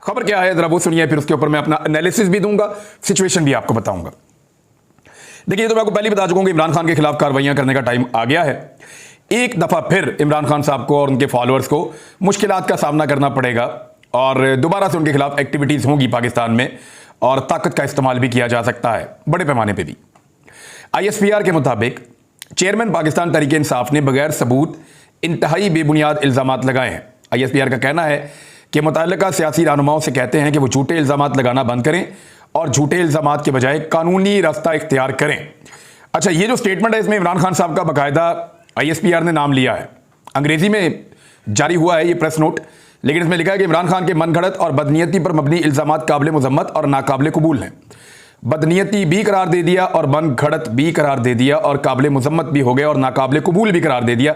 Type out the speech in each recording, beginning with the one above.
खबर क्या है जरा वो सुनिए, फिर उसके ऊपर मैं अपना एनालिसिस भी दूंगा, सिचुएशन भी आपको बताऊंगा। देखिए, तो मैं आपको पहले बता चुका हूं कि इमरान खान के खिलाफ कार्रवाइयां करने का टाइम आ गया है। एक दफा फिर इमरान खान साहब को और उनके फॉलोअर्स को मुश्किलात का सामना करना पड़ेगा और दोबारा से उनके खिलाफ एक्टिविटीज होंगी पाकिस्तान में और ताकत का इस्तेमाल भी किया जा सकता है बड़े पैमाने पर भी। ISPR के मुताबिक चेयरमैन पाकिस्तान तहरीक इंसाफ ने बगैर सबूत इंतहाई बेबुनियाद इल्जामात लगाए हैं। ISPR का कहना है कि मुतल्लिका सियासी रहनुमाओं से कहते हैं कि वो झूठे इल्जामात लगाना बंद करें और झूठे इल्जामात के बजाय कानूनी रास्ता इख्तियार करें। अच्छा, ये जो स्टेटमेंट है इसमें इमरान खान साहब का बाकायदा ISPR ने नाम लिया है। अंग्रेजी में जारी हुआ है ये प्रेस नोट, लेकिन इसमें लिखा है कि इमरान खान के मनगढ़ंत और बदनीयती पर मबनी इल्जामात काबिल मुजम्मत और नाकाबिल कबूल हैं। बदनीयती भी करार दे दिया और मनगढ़ंत भी करार दे दिया और काबिल मुजम्मत भी हो गया और नाकाबिल कबूल भी करार दे दिया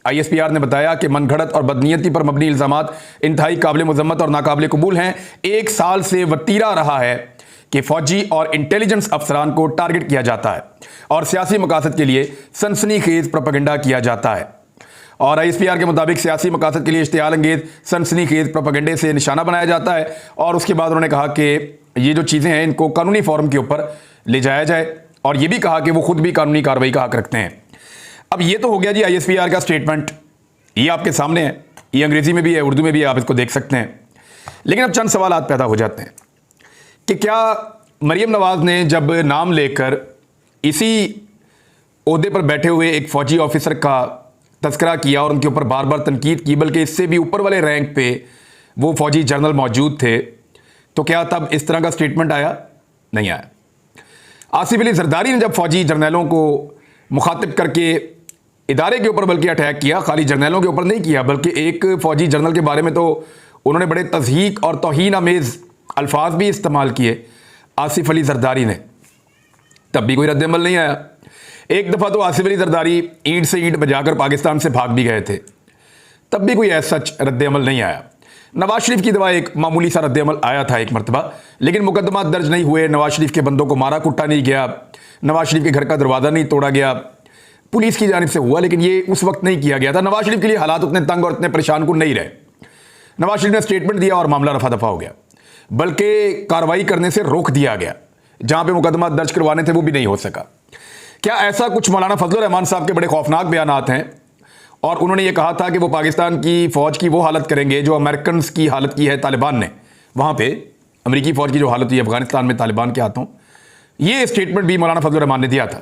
ISPR ने बताया कि मनगढ़ंत और बदनीयती पर मबनी इल्जामात इंतहाई काबिल मुजम्मत और नाकाबिल कबूल हैं। 1 साल से वतीरा रहा है कि फौजी और इंटेलिजेंस अफसरान को टारगेट किया जाता है और सियासी मकासद के लिए सनसनीखेज प्रोपेगेंडा किया जाता है। और ISPR के मुताबिक सियासी मकासद के लिए इश्तियाल अंगेज सनसनीखेज प्रोपेगेंडे से निशाना बनाया जाता है। और उसके बाद उन्होंने कहा कि ये जो चीज़ें हैं इनको कानूनी फॉर्म के ऊपर ले जाया जाए और ये भी कहा कि वो खुद भी कानूनी कार्रवाई का हक रखते हैं। अब ये तो हो गया जी ISPR का स्टेटमेंट, ये आपके सामने है, ये अंग्रेजी में भी है, उर्दू में भी है, आप इसको देख सकते हैं। लेकिन अब चंद सवाल पैदा हो जाते हैं कि क्या मरियम नवाज ने जब नाम लेकर इसी ओहदे पर बैठे हुए एक फौजी ऑफिसर का तस्करा किया और उनके ऊपर बार बार तनकीद की, बल्कि इससे भी ऊपर वाले रैंक पे वो फौजी जनरल मौजूद थे, तो क्या तब इस तरह का स्टेटमेंट आया? नहीं आया। आसिफ अली जरदारी ने जब फौजी जर्नैलों को मुखातिब करके इदारे के ऊपर बल्कि अटैक किया, खाली जर्नैलों के ऊपर नहीं किया, बल्कि एक फौजी जर्नल के बारे में तो उन्होंने बड़े तज़हीक और तौहीन आमेज़ अल्फाज भी इस्तेमाल किए आसिफ अली जरदारी ने, तब भी कोई रद्द-ए-अमल नहीं आया। एक दफ़ा तो आसिफ अली जरदारी ईंट से ईंट बजाकर पाकिस्तान से भाग भी गए थे, तब भी कोई ऐसा सच रद्द-ए-अमल नहीं आया। नवाज शरीफ की दवा एक मामूली सा रद्द-ए-अमल आया था एक मरतबा, लेकिन मुकदमा दर्ज नहीं हुए, नवाज शरीफ के बंदों को मारा कुटा नहीं गया, नवाज शरीफ के घर का दरवाज़ा नहीं तोड़ा गया, पुलिस की जानिब से हुआ, लेकिन ये उस वक्त नहीं किया गया था। नवाज शरीफ के लिए हालात उतने तंग और इतने परेशान को नहीं रहे। नवाज शरीफ ने स्टेटमेंट दिया और मामला रफा दफा हो गया, बल्कि कार्रवाई करने से रोक दिया गया, जहां पे मुकदमा दर्ज करवाने थे वो भी नहीं हो सका। क्या ऐसा कुछ मौलाना फजलुर रहमान साहब के बड़े खौफनाक बयानात हैं और उन्होंने ये कहा था कि वो पाकिस्तान की फ़ौज की वो हालत करेंगे जो अमेरिकन की हालत की है तालिबान ने, वहाँ पे अमेरिकी फ़ौज की जो हालत हुई अफगानिस्तान में तालिबान के हाथों, ये स्टेटमेंट भी मौलाना फजलुर रहमान ने दिया था।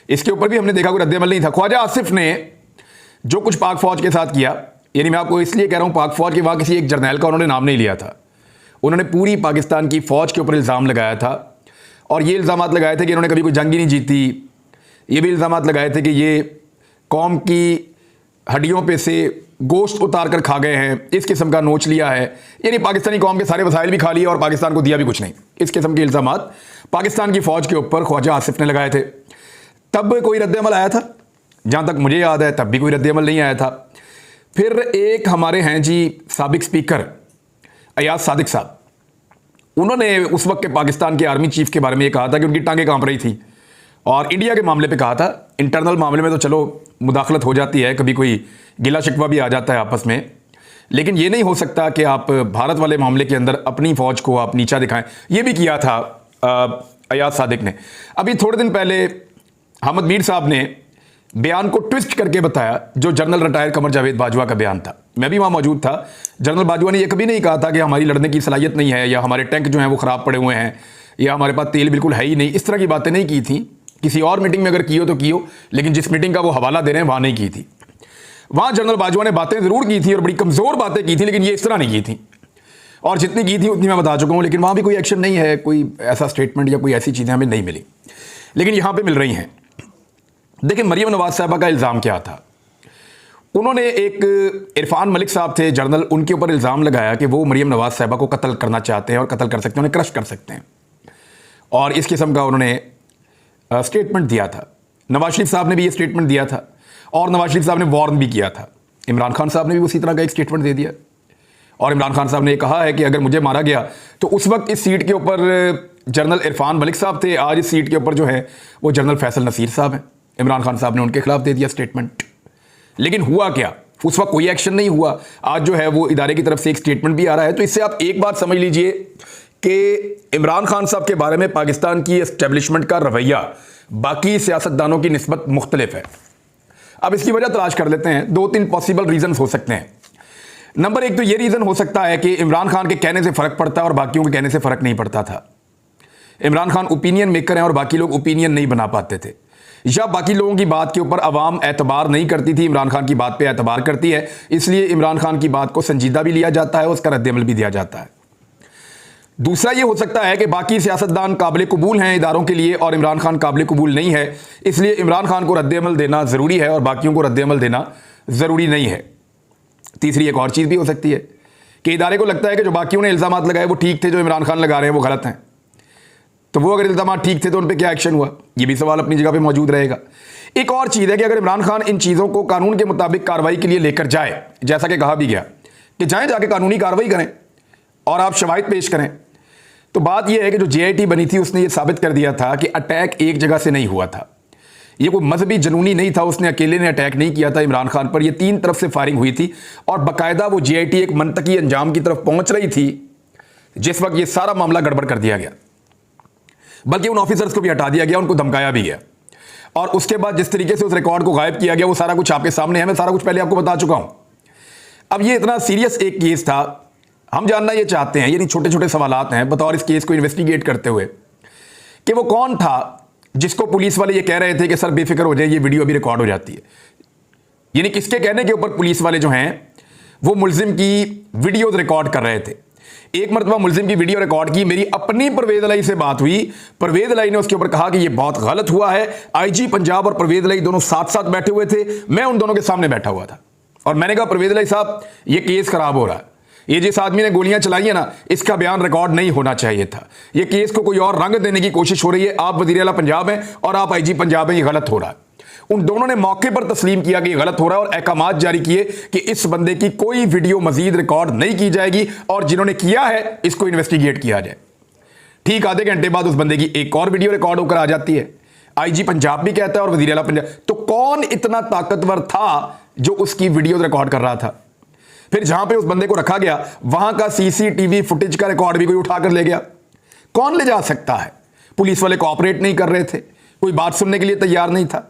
इसके ऊपर भी हमने देखा कोई रद्द-ए-अमल नहीं था। ख्वाजा आसिफ ने जो कुछ पाक फ़ौज के साथ किया, यानी मैं आपको इसलिए कह रहा हूँ पाक फ़ौज के वहाँ किसी एक जर्नैल का उन्होंने नाम नहीं लिया था, उन्होंने पूरी पाकिस्तान की फ़ौज के ऊपर इल्ज़ाम लगाया था और ये इल्ज़ाम लगाए थे कि इन्होंने कभी कोई जंग ही नहीं जीती। ये भी इल्ज़ाम लगाए थे कि ये कौम की हड्डियों पे से गोश्त उतार कर खा गए हैं, इस किस्म का नोच लिया है, यानी पाकिस्तानी कौम के सारे वसाइल भी खा लिए और पाकिस्तान को दिया भी कुछ नहीं। इस किस्म के इल्ज़ाम पाकिस्तान की फ़ौज के ऊपर ख्वाजा आसिफ ने लगाए थे। तब कोई रद्द-ए-अमल आया था? जहाँ तक मुझे याद है तब भी कोई रद्द-ए-अमल नहीं आया था। फिर एक हमारे हैं जी साबिक स्पीकर अयाज सादिक साहब, उन्होंने उस वक्त के पाकिस्तान के आर्मी चीफ के बारे में ये कहा था कि उनकी टांगें कांप रही थी और इंडिया के मामले पे कहा था। इंटरनल मामले में तो चलो मुदाखलत हो जाती है, कभी कोई गिला शिकवा भी आ जाता है आपस में, लेकिन ये नहीं हो सकता कि आप भारत वाले मामले के अंदर अपनी फ़ौज को आप नीचा दिखाएं। ये भी किया था अयाज सादिक ने। अभी थोड़े दिन पहले अहमद मीर साहब ने बयान को ट्विस्ट करके बताया, जो जनरल रिटायर कमर जावेद बाजवा का बयान था, मैं भी वहाँ मौजूद था। जनरल बाजवा ने यह कभी नहीं कहा था कि हमारी लड़ने की सलाहियत नहीं है या हमारे टैंक जो हैं वो ख़राब पड़े हुए हैं या हमारे पास तेल बिल्कुल है ही नहीं, इस तरह की बातें नहीं की थी। किसी और मीटिंग में अगर की हो तो की हो, लेकिन जिस मीटिंग का वो हवाला दे रहे हैं वहाँ नहीं की थी। वहाँ जनरल बाजवा ने बातें ज़रूर की थी और बड़ी कमज़ोर बातें की थी, लेकिन ये इस तरह नहीं की थी, और जितनी की थी उतनी मैं बता चुका हूँ। लेकिन वहाँ भी कोई एक्शन नहीं है, कोई ऐसा स्टेटमेंट या कोई ऐसी चीज़ें हमें नहीं मिली, लेकिन यहाँ पर मिल रही हैं। देखिए मरियम नवाज साहबा का इल्ज़ाम क्या था। उन्होंने एक इरफान मलिक साहब थे जर्नल, उनके ऊपर इल्ज़ाम लगाया कि वो मरियम नवाज साहबा को कत्ल करना चाहते हैं और कत्ल कर सकते हैं, उन्हें क्रश कर सकते हैं, और इस किस्म का उन्होंने स्टेटमेंट दिया था। नवाज शरीफ साहब ने भी ये स्टेटमेंट दिया था और नवाज शरीफ साहब ने वार्न भी किया था। इमरान खान साहब ने भी उसी तरह का एक स्टेटमेंट दे दिया और इमरान खान साहब ने कहा है कि अगर मुझे मारा गया तो उस वक्त इस सीट के ऊपर जनरल इरफान मलिक साहब थे, आज इस सीट के ऊपर जो है वो जनरल फैसल नसीर साहब हैं। इमरान खान साहब ने उनके खिलाफ दे दिया स्टेटमेंट। लेकिन हुआ क्या, उस वक्त कोई एक्शन नहीं हुआ। आज जो है वो इदारे की तरफ से एक स्टेटमेंट भी आ रहा है। तो इससे आप एक बात समझ लीजिए कि इमरान खान साहब के बारे में पाकिस्तान की एस्टेब्लिशमेंट का रवैया बाकी सियासतदानों की निस्बत मुख्तलिफ है। अब इसकी वजह तलाश कर लेते हैं। 2-3 पॉसिबल रीजन हो सकते हैं। नंबर 1 तो ये रीजन हो सकता है कि इमरान खान के कहने से फर्क पड़ता है और बाकियों के कहने से फर्क नहीं पड़ता था। इमरान खान ओपिनियन मेकर हैं और बाकी लोग ओपिनियन नहीं बना पाते थे, या बाकी लोगों की बात के ऊपर अवाम एतबार नहीं करती थी, इमरान खान की बात पे एतबार करती है, इसलिए इमरान खान की बात को संजीदा भी लिया जाता है, उसका रद्द-ए-अमल भी दिया जाता है। दूसरा ये हो सकता है कि बाकी सियासतदान काबिल कबूल हैं इदारों के लिए और इमरान खान काबिल कबूल नहीं है, इसलिए इमरान खान को रद्द-ए-अमल देना ज़रूरी है और बाकियों को रद्द-ए-अमल देना ज़रूरी नहीं है। तीसरी एक और चीज़ भी हो सकती है कि इदारे को लगता है कि जो बाकियों ने इल्ज़ामात लगाए वो ठीक थे, जो इमरान खान लगा रहे हैं वो गलत हैं। तो वो अगर इल्ज़ामात ठीक थे तो उन पर क्या एक्शन हुआ, ये भी सवाल अपनी जगह पे मौजूद रहेगा। एक और चीज़ है कि अगर इमरान खान इन चीज़ों को कानून के मुताबिक कार्रवाई के लिए लेकर जाए, जैसा कि कहा भी गया कि जाएं जाके कानूनी कार्रवाई करें और आप शवाहिद पेश करें, तो बात यह है कि जो JIT बनी थी उसने ये साबित कर दिया था कि अटैक एक जगह से नहीं हुआ था। ये कोई मजहबी जनूनी नहीं था, उसने अकेले ने अटैक नहीं किया था इमरान खान पर। ये 3 तरफ से फायरिंग हुई थी और बाकायदा वो JIT एक मनतकी अंजाम की तरफ पहुंच रही थी जिस वक्त ये सारा मामला गड़बड़ कर दिया गया। बल्कि उन ऑफिसर्स को भी हटा दिया गया, उनको धमकाया भी गया और उसके बाद जिस तरीके से उस रिकॉर्ड को गायब किया गया वो सारा कुछ आपके सामने है। मैं सारा कुछ पहले आपको बता चुका हूं। अब ये इतना सीरियस एक केस था, हम जानना ये चाहते हैं, ये छोटे छोटे सवालात हैं बतौर इस केस को इन्वेस्टिगेट करते हुए, कि वो कौन था जिसको पुलिस वाले ये कह रहे थे कि सर बेफिक्र हो जाए, ये वीडियो अभी रिकॉर्ड हो जाती है। यानी किसके कहने के ऊपर पुलिस वाले जो हैं वो मुलजिम की वीडियोज रिकॉर्ड कर रहे थे। एक मरतबा मुलजिम की वीडियो रिकॉर्ड की, मेरी अपनी परवेज अलाई से बात हुई, परवेज अलाई ने उसके ऊपर कहा कि ये बहुत गलत हुआ है। IG पंजाब और परवेज अलाई दोनों साथ साथ बैठे हुए थे, मैं उन दोनों के सामने बैठा हुआ था और मैंने कहा परवेज अलाई साहब ये केस खराब हो रहा है, ये जिस आदमी ने गोलियां चलाई है ना इसका बयान रिकॉर्ड नहीं होना चाहिए था, ये केस को कोई और रंग देने की कोशिश हो रही है, आप वज़ीर आला पंजाब हैं और आप IG पंजाब हैं, ये गलत हो रहा है। उन दोनों ने मौके पर तस्लीम किया कि ये गलत हो रहा है और अहकामात जारी किए कि इस बंदे की कोई वीडियो मजीद रिकॉर्ड नहीं की जाएगी और जिन्होंने किया है इसको इन्वेस्टिगेट किया जाए। ठीक आधे घंटे बाद उस बंदे की एक और वीडियो रिकॉर्ड होकर आ जाती है, IG पंजाब भी कहता है और वज़ीर आला पंजाब। तो कौन इतना ताकतवर था जो उसकी वीडियो रिकॉर्ड कर रहा था? फिर जहां पे उस बंदे को रखा गया वहां का CCTV फुटेज का रिकॉर्ड भी कोई उठाकर ले गया। कौन ले जा सकता है? पुलिस वाले कोऑपरेट नहीं कर रहे थे, कोई बात सुनने के लिए तैयार नहीं था।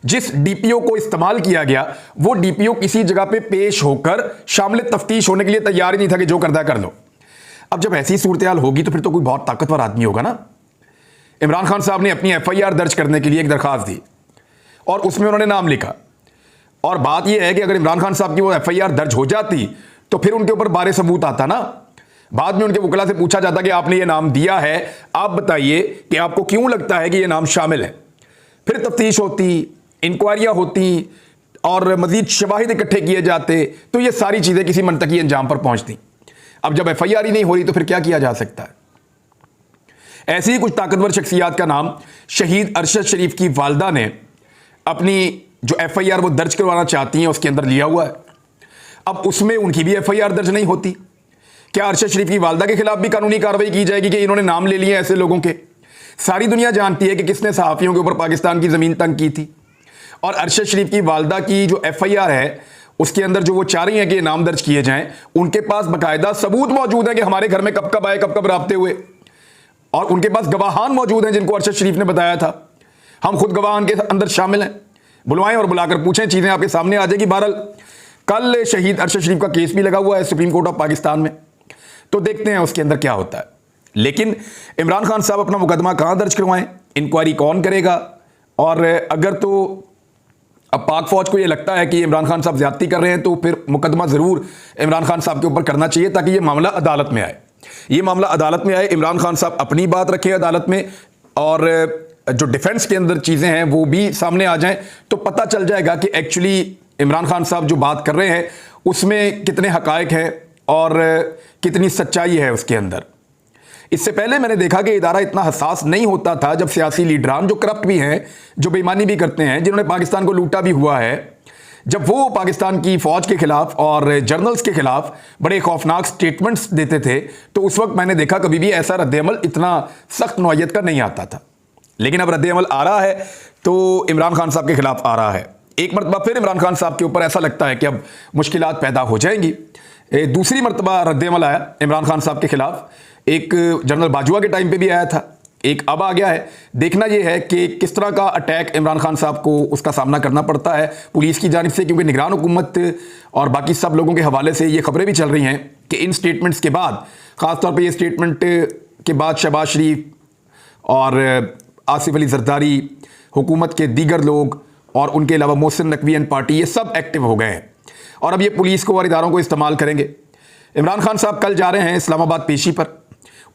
जिस DPO को इस्तेमाल किया गया वो DPO किसी जगह पे पेश होकर शामिल तफ्तीश होने के लिए तैयार ही नहीं था कि जो करदा कर लो। अब जब ऐसी सूरत हाल होगी तो फिर तो कोई बहुत ताकतवर आदमी होगा ना। इमरान खान साहब ने अपनी FIR दर्ज करने के लिए एक दरखास्त दी और उसमें उन्होंने नाम लिखा, और बात यह है कि अगर इमरान खान साहब की वो FIR दर्ज हो जाती तो फिर उनके ऊपर बारे सबूत आता ना। बाद में उनके वकला से पूछा जाता कि आपने ये नाम दिया है, आप बताइए कि आपको क्यों लगता है कि ये नाम शामिल है। फिर तफ्तीश होती, इंक्वायरियां होती और मजीद शवाहिद इकट्ठे किए जाते, तो ये सारी चीजें किसी मनतकी अंजाम पर पहुंचती। अब जब FIR ही नहीं हो रही तो फिर क्या किया जा सकता है? ऐसी ही कुछ ताकतवर शख्सियात का नाम शहीद अरशद शरीफ की वालदा ने अपनी जो FIR वो दर्ज करवाना चाहती हैं उसके अंदर लिया हुआ है। अब उसमें उनकी भी FIR दर्ज नहीं होती। क्या अरशद शरीफ की वालदा के खिलाफ भी कानूनी कार्रवाई की जाएगी कि इन्होंने नाम ले लिए ऐसे लोगों के? सारी दुनिया जानती है कि किसने सहाफियों के ऊपर पाकिस्तान की जमीन तंग की थी, और अरशद शरीफ की वालदा की जो FIR है उसके अंदर जो वो चाह रही हैं कि नाम दर्ज किए जाएं, उनके पास बाकायदा सबूत मौजूद है कि हमारे घर में कब कब आए, कब कब राब्ते हुए, और उनके पास गवाहान मौजूद हैं जिनको अरशद शरीफ ने बताया था। हम खुद गवाहान के अंदर शामिल हैं, बुलवाएं और बुलाकर पूछें, चीजें आपके सामने आ जाएगी। बहरहाल कल शहीद अरशद शरीफ का केस भी लगा हुआ है सुप्रीम कोर्ट ऑफ पाकिस्तान में, तो देखते हैं उसके अंदर क्या होता है। लेकिन इमरान खान साहब अपना मुकदमा कहां दर्ज करवाएं, इंक्वायरी कौन करेगा? और अगर तो अब पाक फौज को यह लगता है कि इमरान खान साहब ज्यादती कर रहे हैं तो फिर मुकदमा जरूर इमरान खान साहब के ऊपर करना चाहिए ताकि ये मामला अदालत में आए। ये मामला अदालत में आए, इमरान खान साहब अपनी बात रखें अदालत में और जो डिफेंस के अंदर चीजें हैं वो भी सामने आ जाएं, तो पता चल जाएगा कि एक्चुअली इमरान खान साहब जो बात कर रहे हैं उसमें कितने हकायक हैं और कितनी सच्चाई है उसके अंदर। इससे पहले मैंने देखा कि इदारा इतना हसास नहीं होता था जब सियासी लीडरान जो करप्ट भी हैं, जो बेईमानी भी करते हैं, जिन्होंने पाकिस्तान को लूटा भी हुआ है, जब वो पाकिस्तान की फौज के खिलाफ और जर्नल्स के खिलाफ बड़े खौफनाक स्टेटमेंट्स देते थे, तो उस वक्त मैंने देखा कभी भी ऐसा रद्द-ए-अमल इतना सख्त नौइयत का नहीं आता था। लेकिन अब रद्द-ए-अमल आ रहा है तो इमरान खान साहब के खिलाफ आ रहा है। एक मरतबा फिर इमरान खान साहब के ऊपर ऐसा लगता है कि अब मुश्किलात पैदा हो जाएंगी। दूसरी मरतबा रद्द-ए-अमल आया इमरान खान साहब के खिलाफ। एक जनरल बाजवा के टाइम पे भी आया था, एक अब आ गया है। देखना यह है कि किस तरह का अटैक इमरान खान साहब को उसका सामना करना पड़ता है पुलिस की जानिब से, क्योंकि निगरान हुकूमत और बाकी सब लोगों के हवाले से ये खबरें भी चल रही हैं कि इन स्टेटमेंट्स के बाद, ख़ासतौर पर ये स्टेटमेंट के बाद शहबाज शरीफ और आसिफ अली जरदारी, हुकूमत के दीगर लोग और उनके अलावा मोहसिन नकवी एंड पार्टी, ये सब एक्टिव हो गए हैं और अब ये पुलिस को और इदारों को इस्तेमाल करेंगे। इमरान खान साहब कल जा रहे हैं इस्लामाबाद पेशी पर,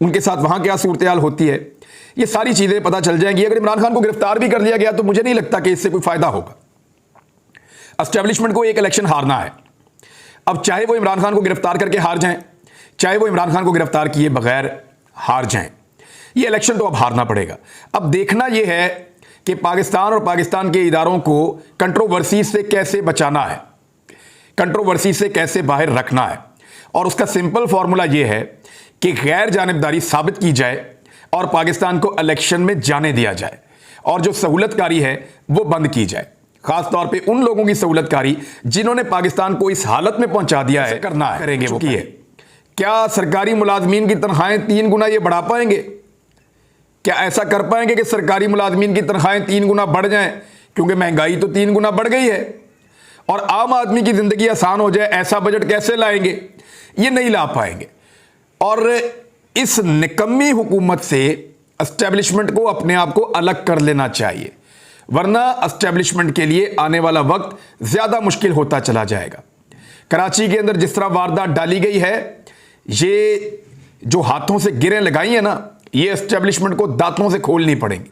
उनके साथ वहाँ क्या सूरत हाल होती है ये सारी चीज़ें पता चल जाएंगी। अगर इमरान खान को गिरफ्तार भी कर लिया गया तो मुझे नहीं लगता कि इससे कोई फ़ायदा होगा। एस्टेब्लिशमेंट को एक इलेक्शन हारना है। अब चाहे वो इमरान खान को गिरफ्तार करके हार जाएं, चाहे वो इमरान खान को गिरफ्तार किए बगैर हार जाएं, ये इलेक्शन तो अब हारना पड़ेगा। अब देखना यह है कि पाकिस्तान और पाकिस्तान के इदारों को कंट्रोवर्सी से कैसे बचाना है, कंट्रोवर्सी से कैसे बाहर रखना है, और उसका सिंपल फॉर्मूला यह है कि गैर जानिबदारी साबित की जाए और पाकिस्तान को इलेक्शन में जाने दिया जाए और जो सहूलतकारी है वो बंद की जाए। खास तौर पे उन लोगों की सहूलतकारी जिन्होंने पाकिस्तान को इस हालत में पहुंचा दिया है, करना है, करेंगे वो है। क्या सरकारी मुलाजमीन की तनख्वाहें 3 गुना ये बढ़ा पाएंगे? क्या ऐसा कर पाएंगे कि सरकारी मुलाजमीन की तनख्वाहें 3 गुना बढ़ जाएं? क्योंकि महंगाई तो 3 गुना बढ़ गई है और आम आदमी की जिंदगी आसान हो जाए, ऐसा बजट कैसे लाएंगे? ये नहीं ला पाएंगे। और इस निकम्मी हुकूमत से एस्टेब्लिशमेंट को अपने आप को अलग कर लेना चाहिए, वरना एस्टेब्लिशमेंट के लिए आने वाला वक्त ज्यादा मुश्किल होता चला जाएगा। कराची के अंदर जिस तरह वारदात डाली गई है, ये जो हाथों से गिरें लगाई है ना, ये एस्टेब्लिशमेंट को दांतों से खोलनी पड़ेंगी।